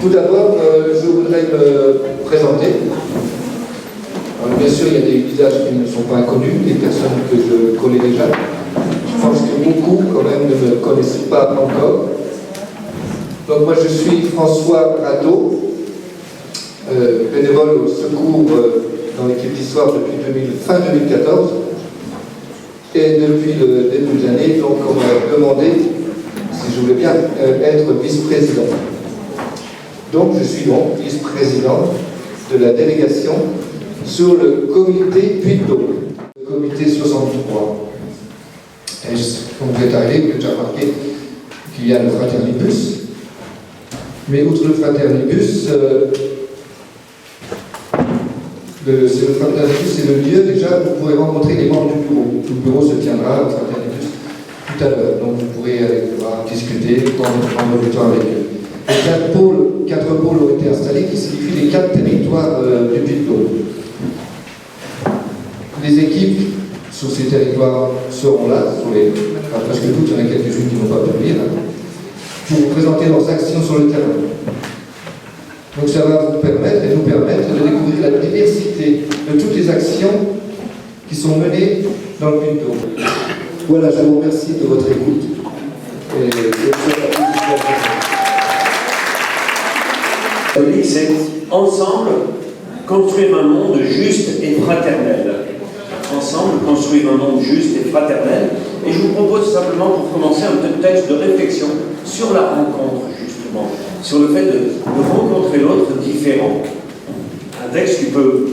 Tout d'abord, je voudrais me présenter. Alors, bien sûr, il y a des visages qui ne sont pas inconnus, des personnes que je connais déjà. Je pense que beaucoup, quand même, ne me connaissent pas encore. Donc, moi, je suis François Rateau, bénévole au secours dans l'équipe d'histoire depuis fin 2014. Et depuis le début de l'année, donc, on m'a demandé si je voulais bien être vice-président. Donc, je suis donc vice-président de la délégation sur le comité Puy-de-Dôme, le comité 63. Et quand vous êtes arrivé, vous avez déjà remarqué qu'il y a le Fraternibus. Mais outre le Fraternibus, le Fraternibus, c'est le lieu déjà où vous pourrez rencontrer les membres du bureau. Tout le bureau se tiendra au Fraternibus tout à l'heure. Donc vous pourrez aller pouvoir discuter, prendre du temps avec eux. Les 4 pôles ont été installés qui signifient les 4 territoires du Puy-de-Dôme. Les équipes sur ces territoires seront là, presque toutes, il y en a quelques-unes qui n'ont pas pu venir, pour vous présenter leurs actions sur le terrain. Donc ça va vous permettre et nous permettre de découvrir la diversité de toutes les actions qui sont menées dans le Puy-de-Dôme. Voilà, je vous remercie de votre écoute. Et je vous souhaite à tous c'est ensemble construire un monde juste et fraternel. Ensemble construire un monde juste et fraternel. Et je vous propose simplement pour commencer un texte de réflexion sur la rencontre, justement, sur le fait de rencontrer l'autre différent. Un texte qui peut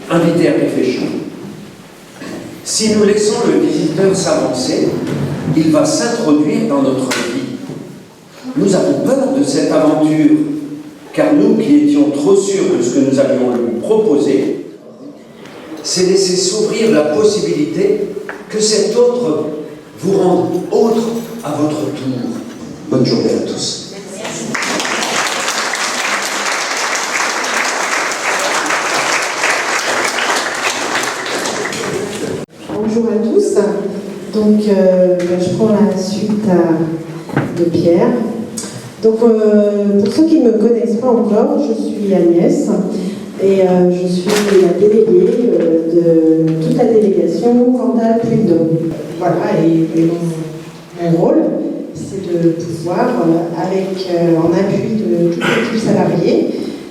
inviter à réfléchir. Si nous laissons le visiteur s'avancer, il va s'introduire dans notre vie. Nous avons peur de cette aventure, car nous qui étions trop sûrs de ce que nous allions lui proposer, c'est laisser s'ouvrir la possibilité que cet autre vous rende autre à votre tour. Bonne journée à tous. Bonjour à tous. Donc, je prends la suite de Pierre. Donc, pour ceux qui ne me connaissent pas encore, je suis Agnès et je suis la déléguée de toute la délégation Cantal Puy-de-Dôme. Voilà, et mon rôle, c'est de pouvoir, en appui de toute l'équipe salariée,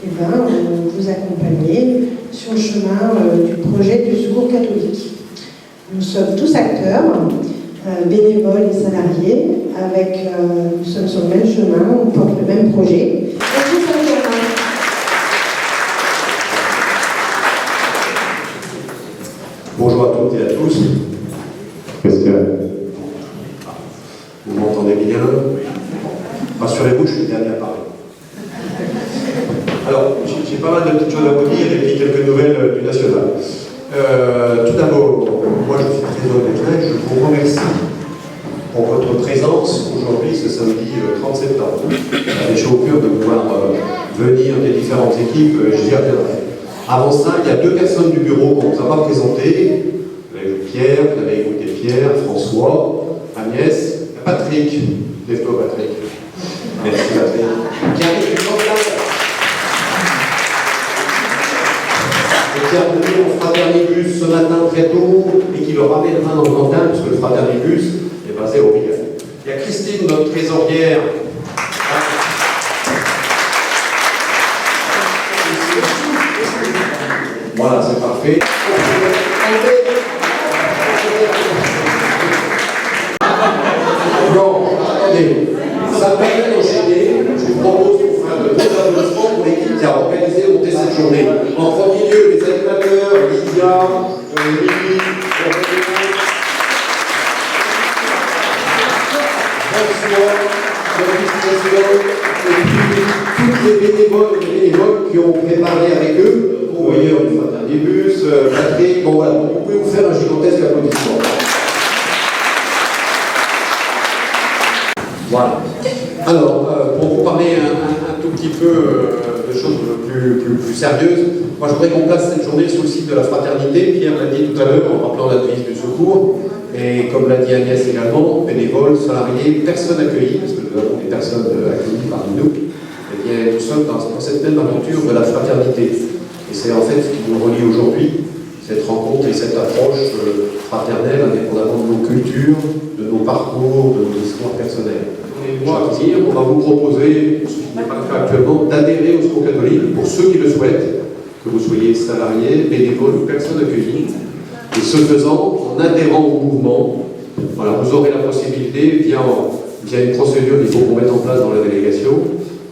vous accompagner sur le chemin du projet du secours catholique. Nous sommes tous acteurs, bénévoles et salariés, nous sommes sur le même chemin, on porte le même projet. Bonjour à toutes et à tous. Est-ce que vous m'entendez bien? Rassurez-vous, je suis le dernier à parler. Alors, j'ai pas mal de petites choses à vous dire et puis quelques nouvelles du national. Tout d'abord, moi je suis très honnête, je vous remercie pour votre présence aujourd'hui, ce samedi 30 septembre. J'ai chaud au cœur de pouvoir venir des différentes équipes, j'y reviendrai. Avant ça, il y a 2 personnes du bureau qu'on ne vous a pas présentées. Vous avez vu Pierre, vous avez écouté Pierre, François, Agnès, Patrick. Lève-toi Patrick. Merci Patrick. Qui arrive du Cantal. Qui a venu au Fraternibus ce matin très tôt et qui le ramènera dans le Cantal, puisque le Fraternibus est basé au Rigal. Il y a Christine, notre trésorière. Voilà, c'est parfait. Non, attendez. Ça permet d'enchaîner. Je vous propose qu'on fasse de gros applaudissements pour l'équipe qui a organisé et monté cette journée. En premier lieu, les animateurs, Lydia, Lily, François, le vice-président, et tous les bénévoles qui ont préparé avec eux, vous voyez, du Fraternibus, Patrick, bon voilà, vous pouvez vous faire un gigantesque applaudissement. Voilà. Alors, pour vous parler un tout petit peu de choses plus sérieuses, moi je voudrais qu'on place cette journée sur le site de la Fraternité. Pierre l'a dit tout à l'heure en rappelant la devise du secours. Et comme l'a dit Agnès également, bénévoles, salariés, personnes accueillies, parce que nous avons des personnes accueillies parmi nous. eh bien, nous sommes dans cette même aventure de la fraternité. Et c'est en fait ce qui nous relie aujourd'hui, cette rencontre et cette approche fraternelle, indépendamment de nos cultures, de nos parcours, de nos histoires personnelles. On va vous proposer, ce qui n'est pas le cas actuellement, d'adhérer au Secours catholique pour ceux qui le souhaitent, que vous soyez salariés, bénévoles ou personnes accueillies. Et ce faisant, en adhérant au mouvement, voilà, vous aurez la possibilité, via une procédure qu'il faut qu'on mette en place dans la délégation,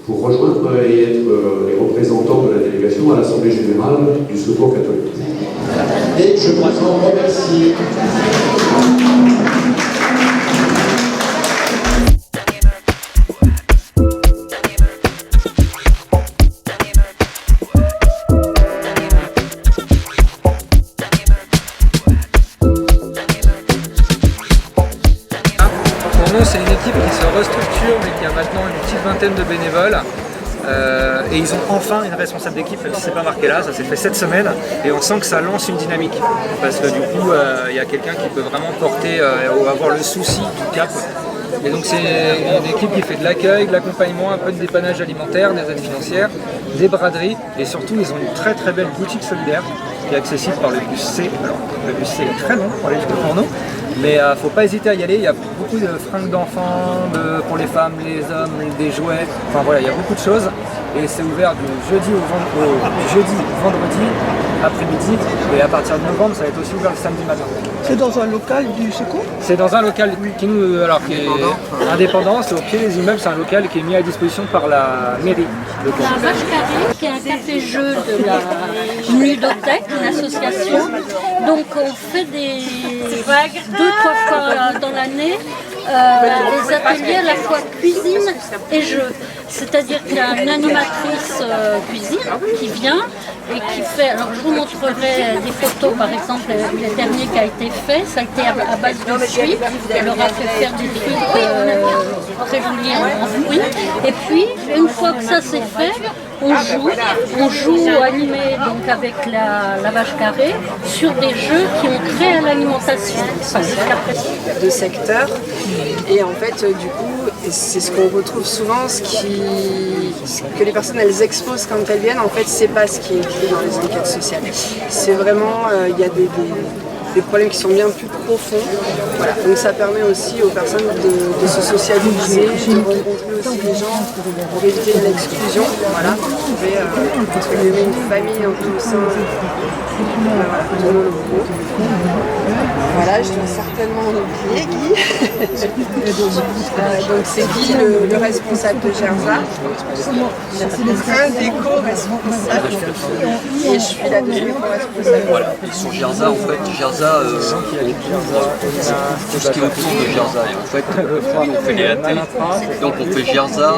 pour rejoindre et être les représentants de la délégation à l'Assemblée Générale du Secours catholique. Et je vous en remercie. C'est une équipe qui se restructure mais qui a maintenant une petite vingtaine de bénévoles et ils ont enfin une responsable d'équipe, même si c'est pas marqué là, ça s'est fait cette semaine et on sent que ça lance une dynamique parce que du coup il y a quelqu'un qui peut vraiment porter ou avoir le souci du cap. Et donc c'est une équipe qui fait de l'accueil, de l'accompagnement, un peu de dépannage alimentaire, des aides financières, des braderies et surtout ils ont une très très belle boutique solidaire qui est accessible par le bus C. Alors le bus C est très long pour aller jusqu'au Fourneau, mais faut pas hésiter à y aller, il y a beaucoup de fringues d'enfants, pour les femmes, les hommes, des jouets, enfin voilà, il y a beaucoup de choses et c'est ouvert du jeudi au vendredi après-midi et à partir de novembre ça va être aussi ouvert le samedi matin. C'est dans un local du Secours? C'est dans un local qui est indépendant, c'est au pied des immeubles, c'est un local qui est mis à disposition par la mairie. La Vache Carrée, qui est un café-jeu de la Ludothèque, une association. Donc on fait deux, trois fois dans l'année des ateliers à la fois cuisine et jeu. C'est-à-dire qu'il y a une animatrice cuisine qui vient et qui fait, alors je vous montrerai des photos par exemple, le dernier qui a été fait, ça a été à base de fruits, elle leur a fait faire des trucs très jolis en fruits, et puis une fois que ça c'est fait, on joue animé donc avec la Vache Carrée sur des jeux qui ont trait à l'alimentation. De secteurs et en fait du coup c'est ce qu'on retrouve souvent, ce que les personnes elles exposent quand elles viennent, en fait c'est pas ce qui est écrit dans les enquêtes sociales, c'est vraiment il y a des problèmes qui sont bien plus profonds, voilà. Donc ça permet aussi aux personnes de se socialiser, de rencontrer aussi des gens pour éviter l'exclusion, voilà, pour trouver entre guillemets une famille un peu au sein de nos locaux. Voilà, je dois certainement en oublier Guy. Donc c'est Guy le responsable de Gerza, un des co-responsables, et je suis la deuxième co-responsable. Voilà, et sur Gerza, en fait, Gerza, tout ce qui est autour de Gerza, et en fait, on fait les AT, donc on fait Gerza,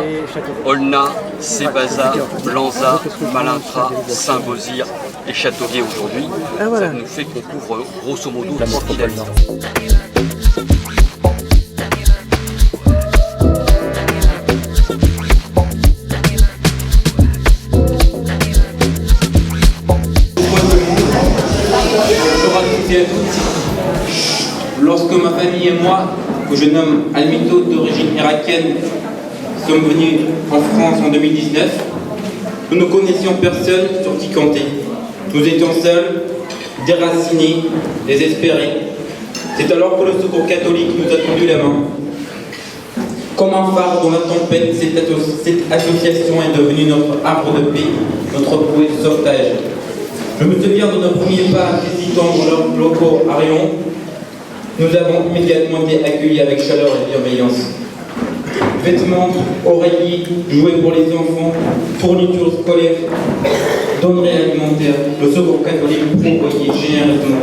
Olna, Sébaza, Blanza, Malintra, Saint-Bosir et Châteauguay aujourd'hui. Ça nous fait qu'on couvre grosso modo 3 000 habitants. Lorsque ma famille et moi, que je nomme Almito d'origine irakienne, sommes venus en France en 2019, nous ne connaissions personne sur qui compter. Nous étions seuls, déracinés, désespérés. C'est alors que le Secours catholique nous a tendu la main. Comme un phare dans la tempête, cette association est devenue notre arbre de paix, notre bouée de sauvetage. Je me souviens de nos premiers pas visitant leurs locaux à Rion. Nous avons immédiatement été accueillis avec chaleur et bienveillance. Vêtements, oreillers, jouets pour les enfants, fournitures scolaires, donneries alimentaires, le Secours catholique pourvoyait généreusement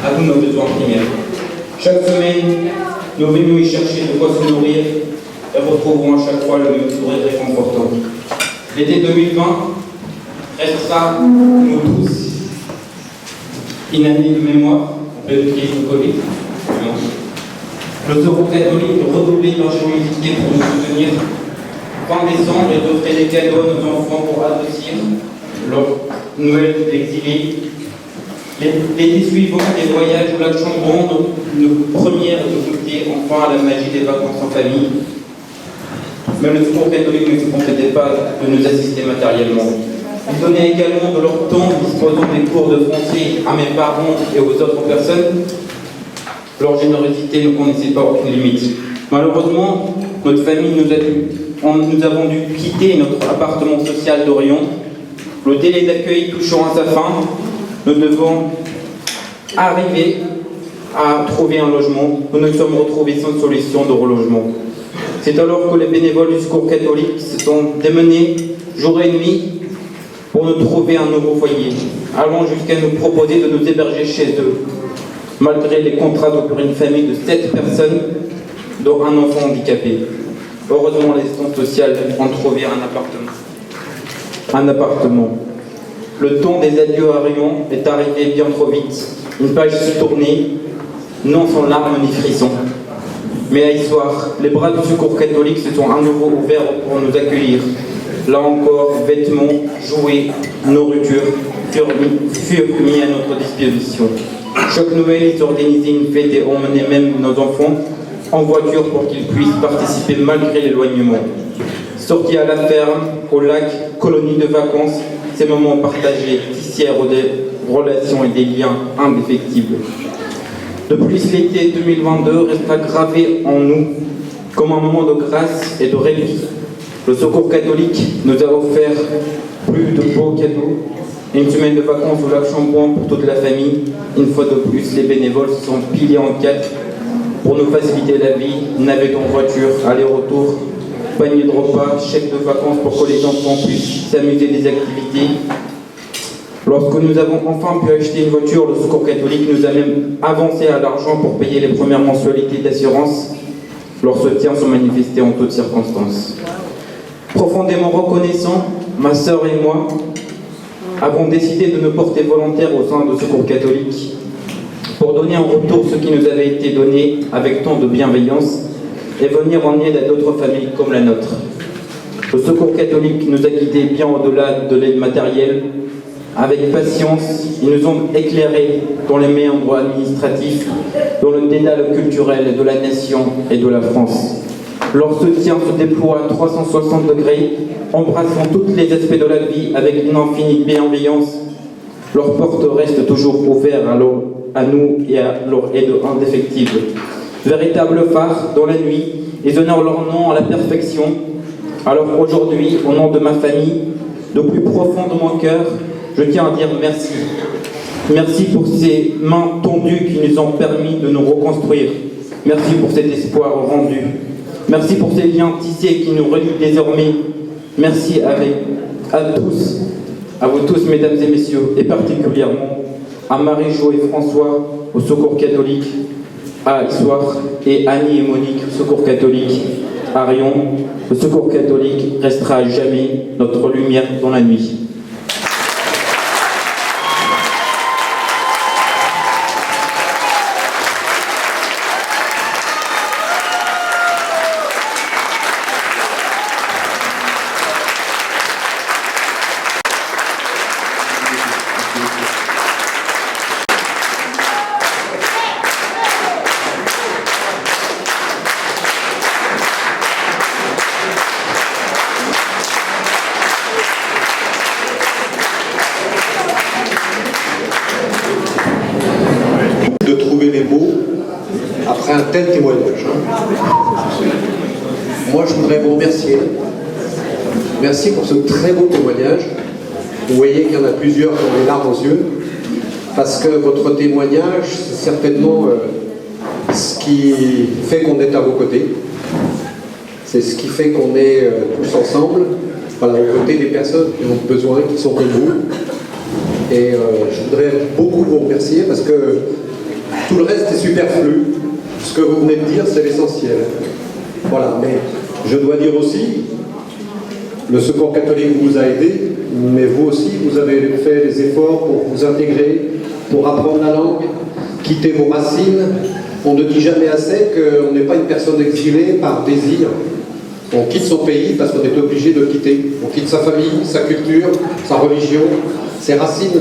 à tous nos besoins primaires. Chaque semaine, nous venions y chercher de quoi se nourrir et retrouvons à chaque fois le même sourire réconfortant. L'été 2020 restera, nous tous, une année de mémoire en pleine crise de Covid. Le Secours catholique redoublait d'ingéniosité pour nous soutenir. Fin décembre, ils offraient des cadeaux à nos enfants pour adoucir leur Noël d'exilés. L'été suivant, des voyages au lac Chambon, une première de goûter enfin à la magie des vacances en famille. Même le Secours catholique ne se contentait pas de nous assister matériellement. Ils donnaient également de leur temps, disposant des cours de français à mes parents et aux autres personnes. Leur générosité ne connaissait pas aucune limite. Malheureusement, notre famille nous avons dû quitter notre appartement social d'Orion. Le délai d'accueil touchant à sa fin, nous devons arriver à trouver un logement. Nous nous sommes retrouvés sans solution de relogement. C'est alors que les bénévoles du Secours catholique se sont démenés jour et nuit pour nous trouver un nouveau foyer, allant jusqu'à nous proposer de nous héberger chez eux, malgré les contraintes pour une famille de 7 personnes, dont un enfant handicapé. Heureusement, les instances sociales ont trouvé un appartement. Le temps des adieux à Rion est arrivé bien trop vite. Une page se tournait, non sans larmes ni frissons. Mais à Issoire, les bras du Secours catholique se sont à nouveau ouverts pour nous accueillir. Là encore, vêtements, jouets, nourriture furent mis à notre disposition. Chaque Noël, ils organisaient une fête et emmenaient même nos enfants en voiture pour qu'ils puissent participer malgré l'éloignement. Sortis à la ferme, au lac, colonies de vacances, ces moments partagés tissèrent des relations et des liens indéfectibles. De plus, l'été 2022 restera gravé en nous comme un moment de grâce et de répit. Le Secours catholique nous a offert plus de beaux cadeaux. Une semaine de vacances au lac Chambon pour toute la famille. Une fois de plus, les bénévoles se sont pilés en 4 pour nous faciliter la vie. Navette en voiture, aller-retour, panier de repas, chèque de vacances pour que les enfants puissent s'amuser des activités. Lorsque nous avons enfin pu acheter une voiture, le Secours catholique nous a même avancé à l'argent pour payer les premières mensualités d'assurance. Leur soutien se manifestait en toutes circonstances. Profondément reconnaissants, ma sœur et moi avons décidé de nous porter volontaires au sein du Secours catholique pour donner en retour ce qui nous avait été donné avec tant de bienveillance et venir en aide à d'autres familles comme la nôtre. Le Secours catholique nous a guidés bien au-delà de l'aide matérielle. Avec patience, ils nous ont éclairés dans les méandres administratifs, dans le dédale culturel de la nation et de la France. Leur soutien se déploie à 360 degrés, embrassant tous les aspects de la vie avec une infinie bienveillance. Leurs portes restent toujours ouvertes à nous et à leur aide indéfectible. Véritable phare dans la nuit, ils honorent leur nom à la perfection. Alors aujourd'hui, au nom de ma famille, de plus profond de mon cœur, je tiens à dire merci. Merci pour ces mains tendues qui nous ont permis de nous reconstruire. Merci pour cet espoir rendu. Merci pour ces liens tissés qui nous relient désormais. Merci à vous tous, mesdames et messieurs, et particulièrement à Marie-Jo et François au Secours catholique à Issoire et Annie et Monique au Secours catholique à Rion. Le Secours catholique restera à jamais notre lumière dans la nuit. Un tel témoignage. Moi, je voudrais vous remercier. Merci pour ce très beau témoignage. Vous voyez qu'il y en a plusieurs qui ont les larmes aux yeux, parce que votre témoignage, c'est certainement ce qui fait qu'on est à vos côtés. C'est ce qui fait qu'on est tous ensemble, voilà, aux côtés des personnes qui ont besoin, qui sont comme vous. Et je voudrais beaucoup vous remercier, parce que tout le reste est superflu. Ce que vous venez de dire, c'est l'essentiel. Voilà, mais je dois dire aussi, le Secours catholique vous a aidé, mais vous aussi, vous avez fait des efforts pour vous intégrer, pour apprendre la langue, quitter vos racines. On ne dit jamais assez qu'on n'est pas une personne exilée par désir. On quitte son pays parce qu'on est obligé de le quitter. On quitte sa famille, sa culture, sa religion, ses racines.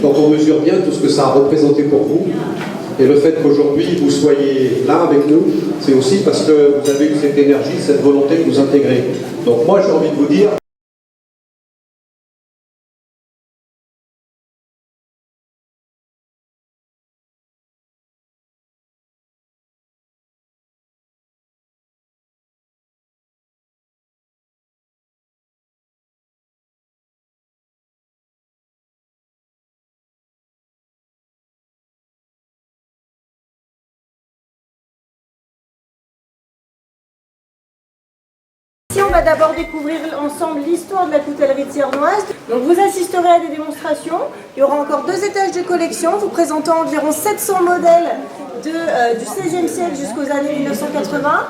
Donc on mesure bien tout ce que ça a représenté pour vous. Et le fait qu'aujourd'hui vous soyez là avec nous, c'est aussi parce que vous avez eu cette énergie, cette volonté de vous intégrer. Donc moi j'ai envie de vous dire, Ici, on va d'abord découvrir ensemble l'histoire de la coutellerie thiernoise. Donc vous assisterez à des démonstrations. Il y aura encore 2 étages de collection, vous présentant environ 700 modèles du XVIe siècle jusqu'aux années 1980.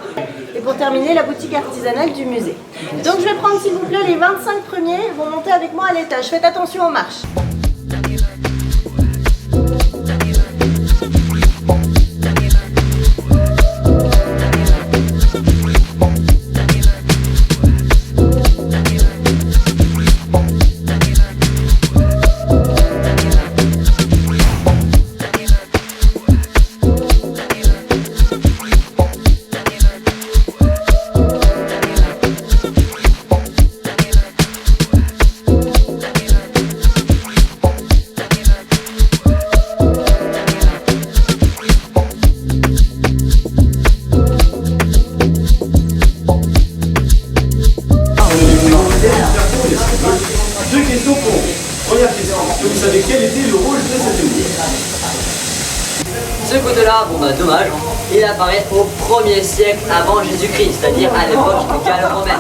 Et pour terminer, la boutique artisanale du musée. Donc je vais prendre s'il vous plaît les 25 premiers, vont monter avec moi à l'étage. Faites attention aux marches. Deux questions pour. Première question, est-ce que vous savez quel était le rôle de cet outil? Ce couteau-là, bon bah dommage, il apparaît au 1er siècle avant Jésus-Christ, c'est-à-dire à l'époque gallo-romaine.